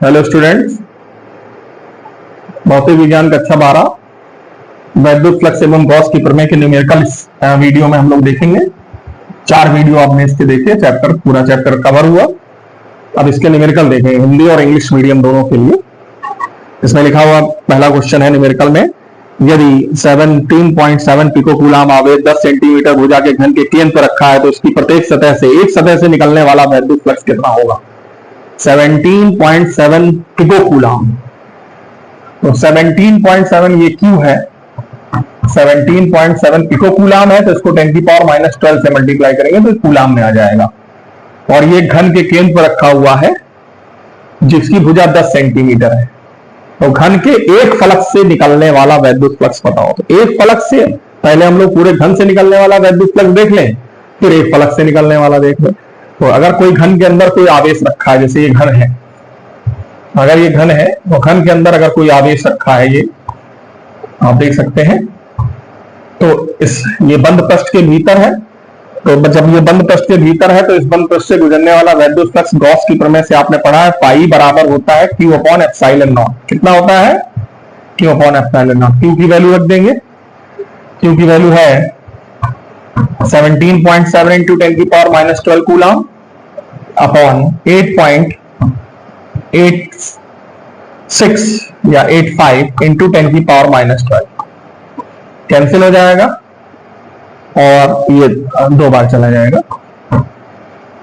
Hello students, भौतिक विज्ञान कक्षा 12 वैद्युत फ्लक्स एवं गॉस की प्रमेय के न्यूमेरिकल वीडियो में हम लोग देखेंगे। 4 वीडियो आपने इसके देखे, पूरा चैप्टर कवर हुआ। अब इसके न्यूमेरिकल देखेंगे, हिंदी और इंग्लिश मीडियम दोनों के लिए। इसमें लिखा हुआ पहला क्वेश्चन है न्यूमेरिकल में, यदि 17.7 पिकोकूलम आवेश 10 सेंटीमीटर भुजा के घन के केंद्र पर रखा है तो इसकी प्रत्येक सतह से एक सतह से निकलने वाला वैद्युत फ्लक्स कितना होगा। 17.7 पिकोकूलम, तो 17.7 ये क्यू है, 17.7 पिकोकूलम है, तो इसको 10⁻⁻12 से मल्टीप्लाई करेंगे तो कूलम में आ जाएगा। और ये घन के केंद्र पर रखा हुआ है जिसकी भुजा 10 सेंटीमीटर है। तो घन के एक फलक से निकलने वाला वैद्युत फ्लक्स बताओ। तो एक फलक से, पहले हम लोग पूरे घन से निकलने वाला वैद्युत फ्लक्स देख लें, फिर एक फलक से निकलने वाला देख लें। तो अगर कोई घन के अंदर कोई आवेश रखा है, जैसे ये घन है, अगर ये घन है तो घन के अंदर अगर कोई आवेश रखा है, ये आप देख सकते हैं, तो ये बंद पृष्ठ के भीतर है। तो जब ये बंद पृष्ठ के भीतर है तो इस बंद पृष्ठ से गुजरने वाला वैद्युत फ्लक्स गॉस की प्रमेय से आपने पढ़ा है, पाई बराबर होता है Q अपॉन एप्सिलॉन नॉट। कितना होता है? Q upon epsilon not. Q की वैल्यू रख देंगे, Q की वैल्यू है 17.7 इंटू 10⁻⁻12 कूलम अपॉन 8.86 या 85 इंटू 10⁻⁻12। कैंसिल हो जाएगा और ये 2 बार चला जाएगा,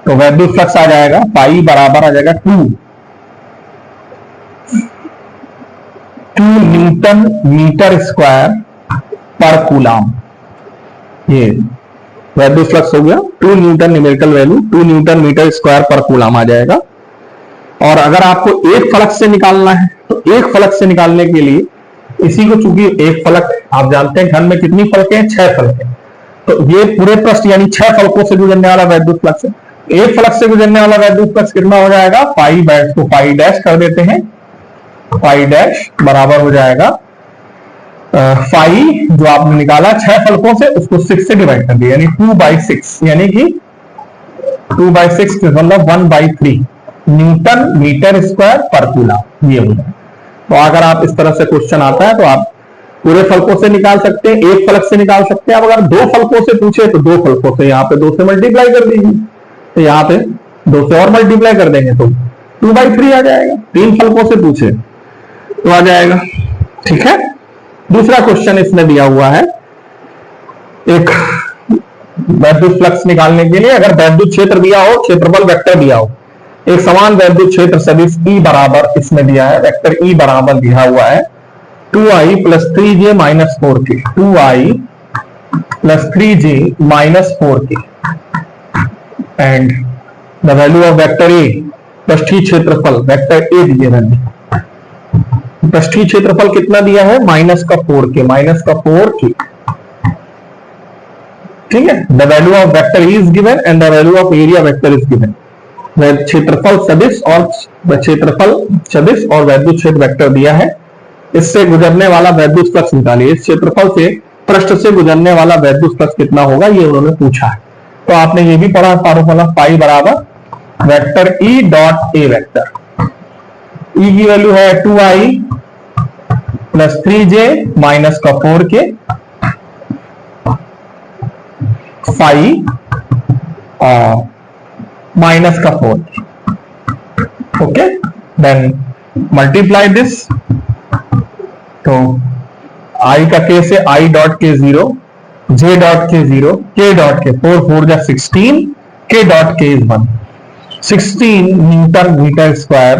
तो वैद्युत फ्लक्स आ जाएगा पाई बराबर आ जाएगा 2 न्यूटन मीटर स्क्वायर पर कूलम। ये वैद्युत फ्लक्स हो गया 2 newton, numerical value 2 newton metre square पर कूलम आ जाएगा। और अगर आपको एक फलक से निकालना है तो एक फलक से निकालने के लिए इसी को, चूंकि एक फलक आप जानते हैं घन में कितनी फलकें हैं, 6 फलकें, तो ये पूरे पृष्ठ यानी 6 फलकों से गुजरने वाला वैद्युत फ्लक्स है। एक फलक से गुजरने वाला वैद्युत फ्लक्स कितना हो जाएगा, पाई बैठ को पाई डैश कर देते हैं, पाई डैश बराबर हो जाएगा पाई जो आपने निकाला 6 फलकों से उसको 6 से डिवाइड कर दिया, यानी 2/6, यानी कि 2/6 मतलब 1/3 न्यूटन मीटर स्क्वायर पर कूलम। ये हो जाए। तो अगर आप इस तरह से क्वेश्चन आता है तो आप पूरे फलकों से निकाल सकते हैं, एक फलक से निकाल सकते हैं। अब अगर 2 फलकों से पूछे तो 2 फलकों से, यहाँ पे 2 से मल्टीप्लाई कर दीजिए, तो यहाँ पे 2 से और मल्टीप्लाई कर देंगे तो 2/3 आ जाएगा। 3 फलकों से पूछे तो आ जाएगा। ठीक है। दूसरा क्वेश्चन इसमें दिया हुआ है, एक वैद्युत फ्लक्स निकालने के लिए अगर वैद्युत क्षेत्र दिया हो, क्षेत्रफल वेक्टर दिया हो, एक समान वैद्युत क्षेत्र सदिश E बराबर इसमें दिया है, वेक्टर E बराबर दिया हुआ है 2i + 3j - 4k, 2i + 3j - 4k and the value of vector A, पृष्ठीय क्षेत्रफल वेक्टर A दिए रहने। पृष्ठीय क्षेत्रफल कितना दिया है, -4k, ठीक है। The value of vector E is given and the value of area vector is given. क्षेत्रफल सदिश और वैद्युत क्षेत्र वेक्टर दिया है, इससे गुजरने वाला वैद्युत फ्लक्स निकालिए। इस क्षेत्रफल से पृष्ठ से गुजरने वाला वैद्युत फ्लक्स कितना होगा, ये उन्होंने पूछा है। तो आपने ये भी पढ़ा फार्मूला, पाई बराबर vector E dot A vector. E की वैल्यू है 2i + 3j - 4k phi minus का 4k। Okay, then multiply this, तो i का k से i dot k 0, j dot k 0, k dot k 4 4 जा 16, k dot k is 1, 16 newton metre square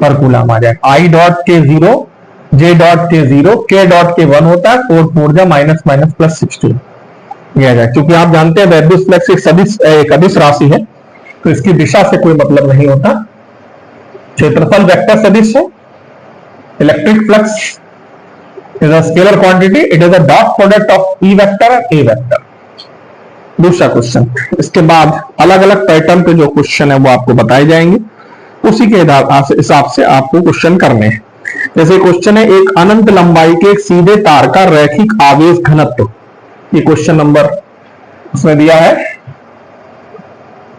पर coulomb आ जाएगा। i dot k 0, j dot k 0, k dot k 1 होता है, 4 4 जा -16 ये आ जाएगा। क्योंकि आप जानते हैं वैद्युत फ्लक्स एक अदिश राशि है, तो इसकी दिशा से कोई मतलब नहीं होता। क्षेत्रफल वेक्टर सदिश है। Electric flux is a scalar quantity, it is a dot product of E vector और A वेक्टर। दूसरा क्वेश्चन, इसके बाद अलग अलग पैटर्न पे जो क्वेश्चन है वो आपको बताए जाएंगे, उसी के हिसाब से आपको क्वेश्चन करने हैं। जैसे क्वेश्चन है, एक अनंत लंबाई के एक सीधे तार का रैखिक आवेश घनत्व, ये क्वेश्चन नंबर उसमें दिया है।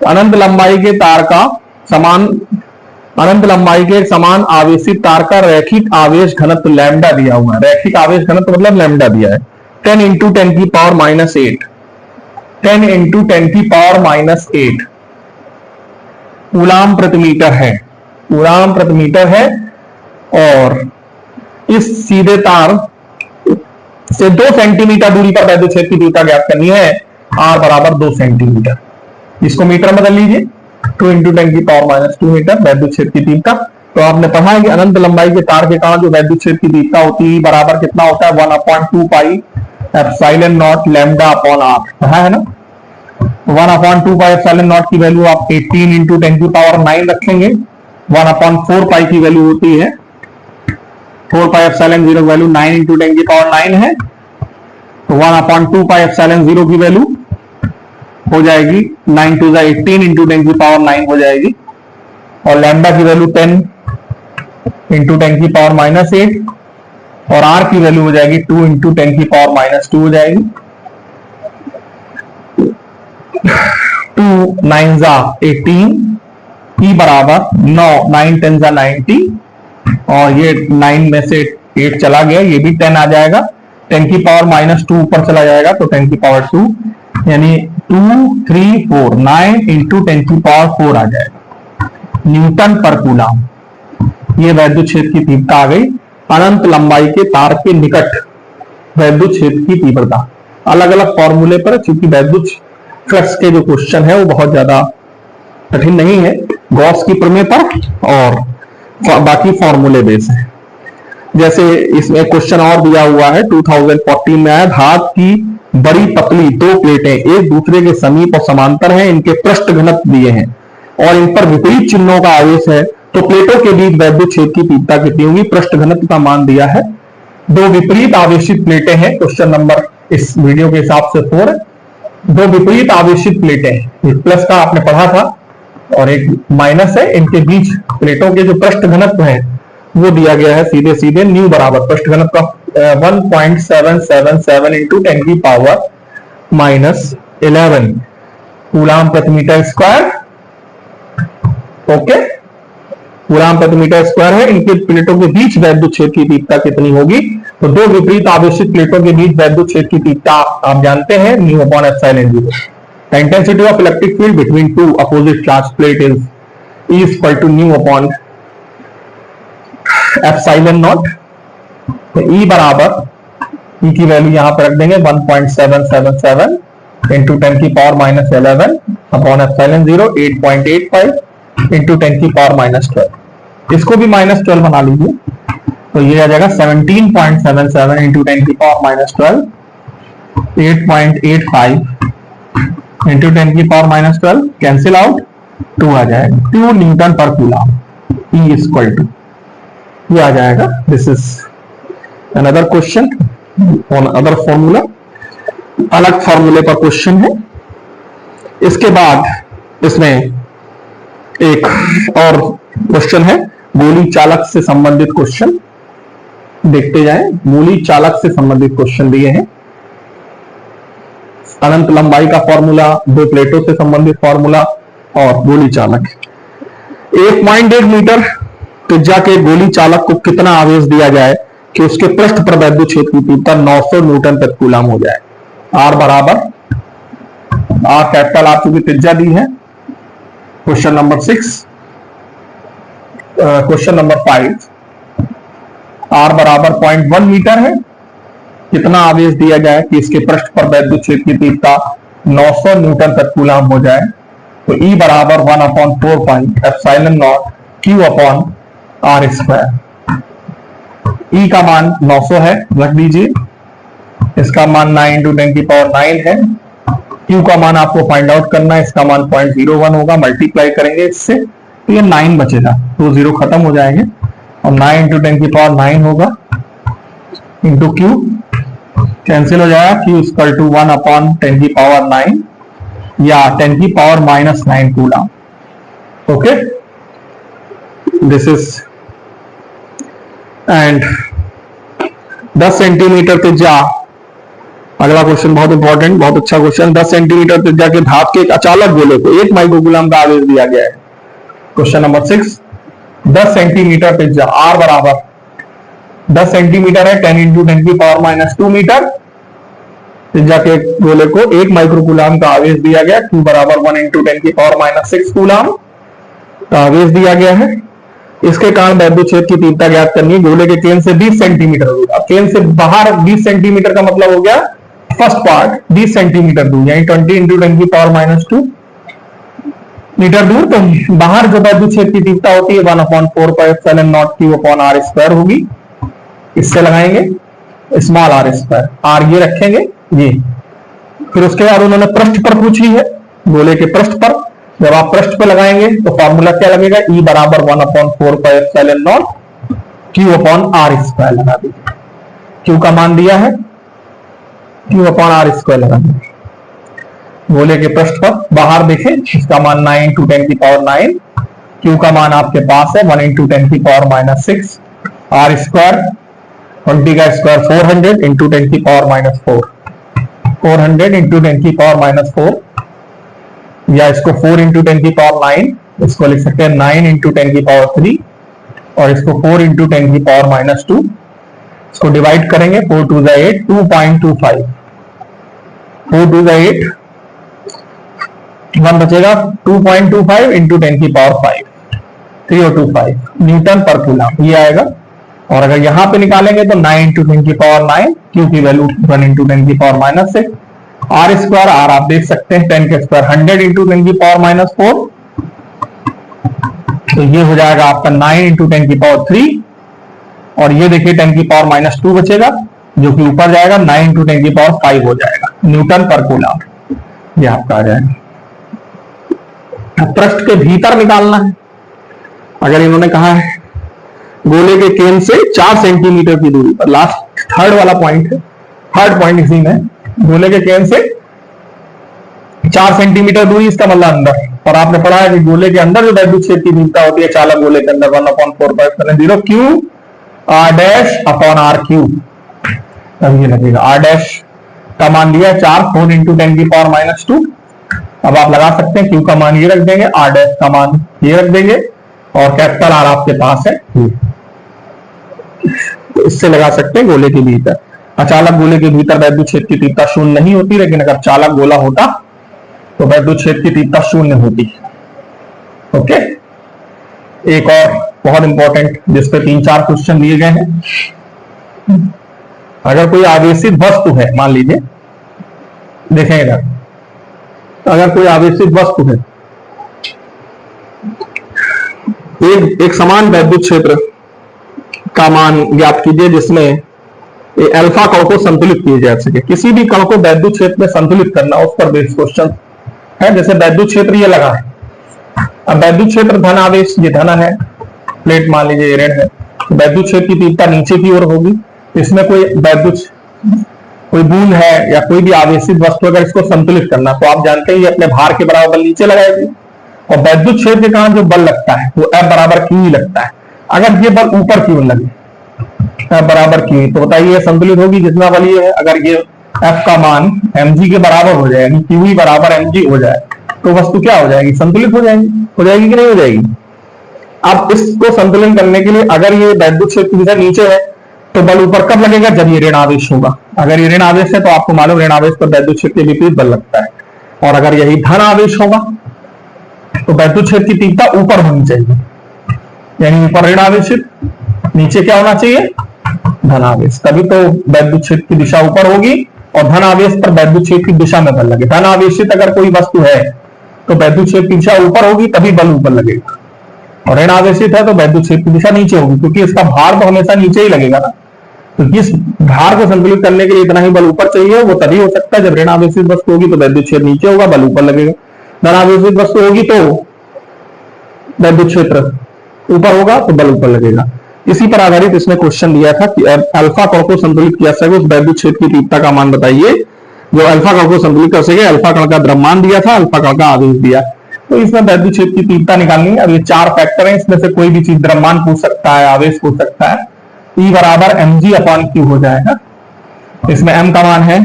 अनंत लंबाई के तार का समान अनंत लंबाई के एक समान आवेशित तार का रैखिक आवेश घनत्व लैम्डा दिया हुआ है। रैखिक आवेश घनत्व मतलब लैम्डा दिया है 10 इंटू 10 की पावर माइनस 8, 10 इंटू 10 की पावर माइनस 8 कूलाम प्रति मीटर है, कूलाम प्रति मीटर है। और इस सीधे तार से 2 सेंटीमीटर दूरी पर वैद्युत क्षेत्र की तीव्रता ज्ञात करनी है, r बराबर 2 सेंटीमीटर। इसको मीटर बदल लीजिए, 2 इंटू 10 की पावर माइनस 2 मीटर वैद्युत क्षेत्र की तीव्रता। तो आपने पढ़ा है कि अनंत लंबाई के तार के कारण जो वैद्युत क्षेत्र की तीव्रता होती है बराबर कितना होता है 1/2 pi epsilon not lambda upon r, पढ़ा है ना। 1/2 पाई एप्सिलॉन नॉट की वैल्यू आप 18 इंटू 10 की पावर 9 रखेंगे। 1/4 पाई की वैल्यू होती है 4 पाई एप्सिलॉन 0 वैल्यू 9 इंटू 10 की पावर 9 है। तो 1/2 पाई एप्सिलॉन 0 की वैल्यू हो जाएगी 9 टू 18 इंटू 10 की पावर 9 हो जाएगी। और लैम्डा की वैल्यू 10 इंटू 10 की पावर माइनस 8 और r की वैल्यू हो जाएगी 2 इंटू 10 की पावर माइनस 2 हो जाएगी। 2 9 जा 18, e बराबर 9, 9 10 जा 90 और ये 9 में से 8 चला गया, ये भी 10 आ जाएगा। 10 की पावर माइनस 2 ऊपर चला जाएगा तो 10 की पावर 2 यानी 2 3 4 9 इंटू 10 की पावर 4 आ जाएगा न्यूटन पर कूलाम। ये वैद्युत क्षेत्र की तीव्रता आ गई अनंत लंबाई के तार के निकट वैद्युत क्षेत्र की तीव्रता। अलग अलग फॉर्मूले पर, चूंकि वैद्युत फ्लक्स के जो क्वेश्चन है वो बहुत ज्यादा कठिन नहीं है, गॉस की प्रमेय पर और बाकी फॉर्मूले बेस है। जैसे इसमें क्वेश्चन और दिया हुआ है 2014 में आया, धातु की बड़ी पतली 2 प्लेटें एक दूसरे के समीप और समांतर हैं, इनके पृष्ठ घनत्व दिए हैं और इन पर विपरीत चिन्हों का आवेश है, तो प्लेटों के बीच वैद्युत क्षेत्र की तीव्रता कितनी होगी। पृष्ठ घनत्व का मान दिया है। 2 विपरीत आवेशित प्लेटें हैं, क्वेश्चन नंबर इस वीडियो के हिसाब से 4 है। 2 विपरीत आवेशित प्लेटें, एक प्लस का आपने पढ़ा था और एक माइनस है, इनके बीच प्लेटों के जो पृष्ठ घनत्व है वो दिया गया है सीधे सीधे न्यू बराबर पृष्ठ घनत्व का 1.777 इंटू 10 की पावर माइनस 11 कूलाम प्रति मीटर स्क्वायर। ओके, कूलाम प्रति मीटर स्क्वायर है। इनके प्लेटों के बीच वैद्युत क्षेत्र की तीव्रता कितनी होगी, तो 2 विपरीत आवेशित प्लेटों के बीच वैद्युत क्षेत्र की तीव्रता आप जानते हैं new upon epsilon 0। The intensity of electric field between 2 opposite charged plate is E equal to nu upon epsilon not. तो E बराबर E की वैल्यू यहां पर रख देंगे 1.777 इंटू 10 की power minus 11 upon epsilon 0 8.85 into 10 की पावर माइनस 12। इसको भी माइनस 12 बना लीजिए तो ये आ जाएगा 17.77 इंटू 10 की पावर माइनस 12 8.85 इंटू 10 की पावर माइनस 12 कैंसिल आउट 2 आ जाएगा 2 न्यूटन पर कूलाम। E इक्वल टू ये आ जाएगा। This is another question on other formula, अलग फॉर्मूले पर क्वेश्चन है। इसके बाद इसमें एक और क्वेश्चन है गोली चालक से संबंधित क्वेश्चन, देखते जाएं। गोली चालक से संबंधित क्वेश्चन दिए हैं। अनंत लंबाई का फॉर्मूला, 2 प्लेटों से संबंधित फॉर्मूला और गोली चालक। 1.8 मीटर त्रिज्या के गोली चालक को कितना आवेश दिया जाए कि उसके पृष्ठ पर वैद्युत क्षेत्र की तीव्रता 900 न्यूटन प्रति कूलाम हो जाए। आर बराबर आर कैपिटल आर चूंकि त्रिज्या दी है। Question number 6, question number 5 R बराबर 0.1 मीटर है, कितना आवेश दिया जाए कि इसके पृष्ठ पर वैद्युत क्षेत्र की तीव्रता 900 न्यूटन प्रति कूलाम हो जाए। तो E बराबर 1/4 pi epsilon not Q upon R square. E का मान 900 है, रख दीजिए। इसका मान 9 इंटू 10 की पावर 9 है। Q का मान आपको फाइंड आउट करना है, इसका मान 0.01 होगा, मल्टीप्लाई करेंगे इससे तो ये 9 बचेगा, तो 0 खत्म हो जाएंगे और 9 इंटू 10 की पावर 9 होगा इंटू Q कैंसिल हो जाएगा। Q इक्वल टू 1 अपॉन 10 की पावर 9 या 10 की power minus 9 coulomb. Okay, this is and 10 centimetre त्रिज्या। अगला क्वेश्चन बहुत इंपॉर्टेंट, बहुत अच्छा क्वेश्चन। 10 सेंटीमीटर त्रिज्या के धातु के एक अचालक गोले को 1 माइक्रोकूलाम का आवेश दिया गया है। क्वेश्चन नंबर 6, 10 सेंटीमीटर त्रिज्या, आर बराबर 10 सेंटीमीटर है, 10 इंटू 10 की पावर माइनस 2 मीटर त्रिज्या के गोले को 1 माइक्रोकूलाम का आवेश दिया गया, Q बराबर 1 इंटू 10 की पावर माइनस 6 कूलाम का आवेश दिया गया है। इसके कारण वैद्युत क्षेत्र की तीव्रता ज्ञात करनी है। गोले के केंद्र से 20 सेंटीमीटर दूर, अब केंद्र से बाहर 20 सेंटीमीटर का मतलब हो गया फर्स्ट पार्ट 20 सेंटीमीटर दूर, यानी 20 इंटू 10 की पावर माइनस 2 मीटर दूर। तो बाहर जो वैद्युत क्षेत्र की तीव्रता होती है 1/4πε0 Q/r² होगी। इससे लगाएंगे स्मॉल r स्क्वायर, आर ये रखेंगे ये। फिर उसके बाद उन्होंने पृष्ठ पर पूछी है, गोले के पृष्ठ पर। जब आप पृष्ठ पर लगाएंगे तो फॉर्मूला क्या लगेगा, E बराबर 1/4πε0 Q/r² लगा दीजिए। Q का मान दिया है, Q/r² लगा दीजिए। गोले के पृष्ठ पर बाहर देखें, इसका मान 9 इंटू 10 की पावर 9, Q का मान आपके पास है 1 इंटू 10 की पावर माइनस 6, आर स्क्वायर 20 का स्क्वायर 400 इंटू 10 की पावर माइनस 4, 400 इंटू 10 की पावर माइनस 4, या इसको 4 इंटू 10 की पावर 9, इसको लिख सकते हैं 9 इंटू 10 की पावर 3, और इसको 4 इंटू 10 की पावर माइनस 2। इसको डिवाइड करेंगे, 4 2 8, 2.25, 4 2 8, 1 बचेगा 2.25 इंटू 10 की पावर 5, 3025 न्यूटन पर कूलम ये आएगा। और अगर यहां पे निकालेंगे तो 9 इंटू 10 की पावर 9, Q की वैल्यू 1 इंटू 10 की power minus 6, R square, R आप देख सकते हैं 10 के स्क्वायर 100 इंटू 10 की पावर माइनस 4, तो ये हो जाएगा आपका 9 इंटू 10 की पावर 3, और ये देखिए 10 की पावर माइनस 2 बचेगा, जो कि ऊपर जाएगा 9 इंटू 10 की पावर 5 हो जाएगा न्यूटन पर कूलम, ये आपका आ जाएगा। पृष्ठ के भीतर निकालना है। अगर इन्होंने कहा है गोले के केंद्र से 4 सेंटीमीटर की दूरी पर, लास्ट थर्ड वाला पॉइंट है, थर्ड पॉइंट इसी में, गोले के केंद्र से 4 सेंटीमीटर दूरी, इसका मतलब अंदर। और आपने पढ़ा है कि गोले के अंदर जो वैद्युत क्षेत्र की तीव्रता होती है चालक गोले के अंदर 1/4πε0 Q/r3। अब ये लगेगा r डैश का मान दिया 4, 4 इंटू 10 की पावर माइनस 2। अब आप लगा सकते हैं, Q का मान ये रख देंगे, r डैश का मान ये रख देंगे, और कैपिटल R आपके पास है, तो इससे लगा सकते हैं गोले के भीतर। अचालक गोले के भीतर वैद्युत क्षेत्र की तीव्रता शून्य नहीं होती, लेकिन अगर चालक गोला होता तो वैद्युत क्षेत्र की तीव्रता शून्य होती। ओके, एक और बहुत इंपॉर्टेंट जिसपे 3-4 क्वेश्चन दिए गए हैं। अगर कोई आवेशित वस्तु है, मान लीजिए, देखें इधर, अगर कोई आवेशित वस्तु है, एक समान वैद्युत क्षेत्र का मान ज्ञात कीजिए जिसमें अल्फा कण को संतुलित किया जा सके। किसी भी कण को वैद्युत क्षेत्र में संतुलित करना, उस पर बेस्ड क्वेश्चन है। जैसे वैद्युत क्षेत्र ये लगा है, अब वैद्युत क्षेत्र धन आवेश, ये धन है, प्लेट मान लीजिए ऋण है, तो वैद्युत क्षेत्र की तीव्रता नीचे की ओर होगी। इसमें कोई बूंद है या कोई भी आवेशित वस्तु, अगर इसको संतुलित करना, तो आप जानते हैं ये अपने भार के बराबर बल नीचे लगाएगी, और वैद्युत क्षेत्र के कारण जो बल लगता है वो F बराबर Q ही लगता है। अगर ये बल ऊपर की ओर लगे, F बराबर Q, तो बताइए संतुलित होगी जितना बल ये है। अगर ये F का मान mg के बराबर हो जाए, यानी Q बराबर mg हो जाए, तो वस्तु क्या हो जाएगी, संतुलित हो जाएगी कि नहीं हो जाएगी। अब इसको संतुलन करने के लिए अगर ये वैद्युत क्षेत्र की दिशा नीचे है, तो बल ऊपर कब लगेगा, जब ये ऋण आवेश होगा। अगर ये ऋण आवेश है तो आपको मालूम ऋण आवेश पर वैद्युत क्षेत्र के विपरीत बल लगता है, और अगर यही धन आवेश होगा तो वैद्युत क्षेत्र की तीव्रता ऊपर होनी चाहिए, यानी ऊपर ऋण आवेशित, नीचे क्या होना चाहिए, धन आवेश, तभी तो वैद्युत क्षेत्र की दिशा ऊपर होगी, और धन आवेश पर वैद्युत क्षेत्र की दिशा में बल लगे। धन आवेशित अगर कोई वस्तु है तो वैद्युत क्षेत्र की दिशा ऊपर होगी, तभी बल ऊपर लगेगा, और ऋण आवेशित है तो वैद्युत क्षेत्र की दिशा नीचे होगी, क्योंकि इसका भार तो हमेशा नीचे ही लगेगा ना। तो इस भार को संतुलित करने के लिए इतना ही बल ऊपर चाहिए, वो तभी हो सकता है जब ऋण आवेशित वस्तु होगी तो वैद्युत क्षेत्र नीचे होगा, बल ऊपर लगेगा। धन आवेशित वस्तु होगी तो वैद्युत क्षेत्र ऊपर होगा, तो बल ऊपर लगेगा। इसी पर आधारित इसमें क्वेश्चन दिया था कि अल्फा कण को संतुलित किया सके उस वैद्युत क्षेत्र की तीव्रता का मान बताइए जो अल्फा कण को संतुलित कर सके। अल्फा कण का द्रव्यमान दिया था, अल्फा कण का आवेश दिया, तो इसमें वैद्युत क्षेत्र की तीव्रता निकालनी है। अब ये 4 फैक्टर हैं, इसमें से कोई भी चीज द्रव्यमान पूछ सकता है, आवेश पूछ सकता है। E बराबर mg/q हो जाएगा। इसमें m का मान है,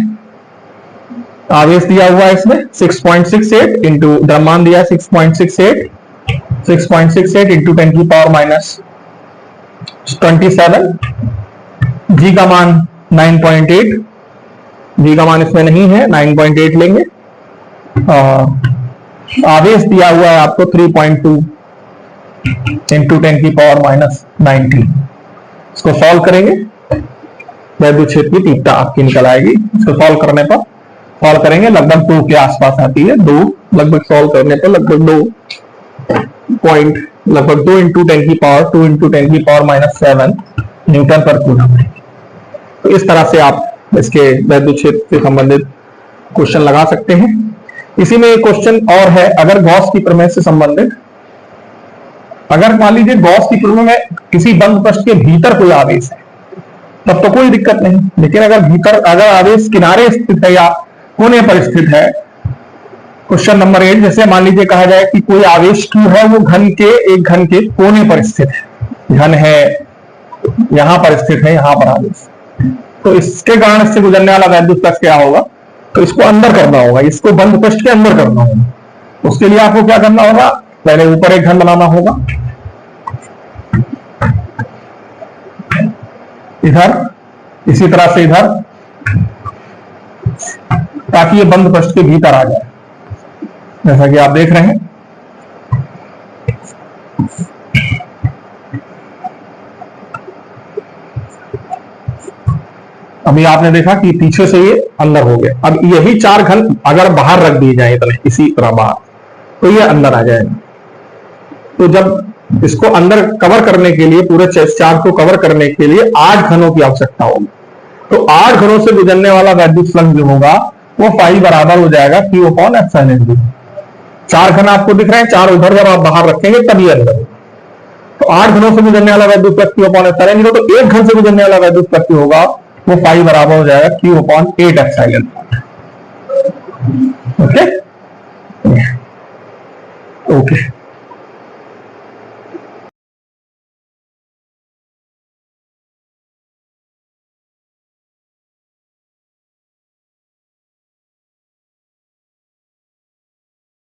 आवेश दिया हुआ है इसमें 6.68 इंटू द्रव्यमान दिया 6.68, 6.68 इंटू 10 की पावर माइनस 27, जी का मान 9.8, जी का मान इसमें नहीं है, 9.8 लेंगे। आवेश दिया हुआ है आपको 3.2 इंटू 10 की पावर माइनस 19। इसको सॉल्व करेंगे, वैद्युत क्षेत्र की तीव्रता आपकी निकल आएगी। इसको सॉल्व करने पर, सॉल्व करेंगे लगभग 2 के आसपास आती है, 2 लगभग सॉल्व करने पर लगभग 2 इंटू 10 की पावर 2 इंटू 10 की पावर माइनस 7 न्यूटन पर कूलम। तो इस तरह से आप इसके वैद्युत क्षेत्र से संबंधित क्वेश्चन लगा सकते हैं। इसी में एक क्वेश्चन और है, अगर गॉस की प्रमेय से संबंधित, अगर मान लीजिए गॉस की प्रमेय में किसी बंद पृष्ठ के भीतर कोई आवेश है तब तो कोई दिक्कत नहीं, लेकिन अगर आवेश किनारे स्थित है या कोने पर स्थित है, क्वेश्चन नंबर 8, जैसे मान लीजिए कहा जाए कि कोई आवेश Q है, वो एक घन के कोने पर स्थित है, घन है यहां पर स्थित है, यहां पर आवेश, तो इसके कारण इससे गुजरने वाला वैद्युत फ्लक्स क्या होगा? तो इसको अंदर करना होगा, इसको बंद पृष्ठ के अंदर करना होगा। उसके लिए आपको क्या करना होगा? पहले ऊपर एक घन बनाना होगा, इधर, इसी तरह से इधर, ताकि ये बंद पृष्ठ के भीतर आ जाए, जैसा कि आप देख रहे हैं। अभी आपने देखा कि पीछे से ये अंदर हो गया। अब यही 4 घन अगर बाहर रख दिए जाए इतने इसी तरह बाहर, तो ये अंदर आ जाएगा। तो जब इसको अंदर कवर करने के लिए, पूरे चार्ज को कवर करने के लिए 8 घनों की आवश्यकता होगी। तो 8 घनों से गुजरने वाला वैद्युत फ्लक्स जो होगा वो फाई बराबर हो जाएगा Q/ε। 4 घन आपको दिख रहे हैं, 4 उधर जब आप बाहर रखेंगे तभी अंदर होगा। तो 8 घनों से गुजरने वाला वैद्युत फ्लक्स Q/ε, तो 1 घन से गुजरने वाला वैद्युत फ्लक्स होगा वो फाई बराबर हो जाएगा Q/8ε। Okay okay.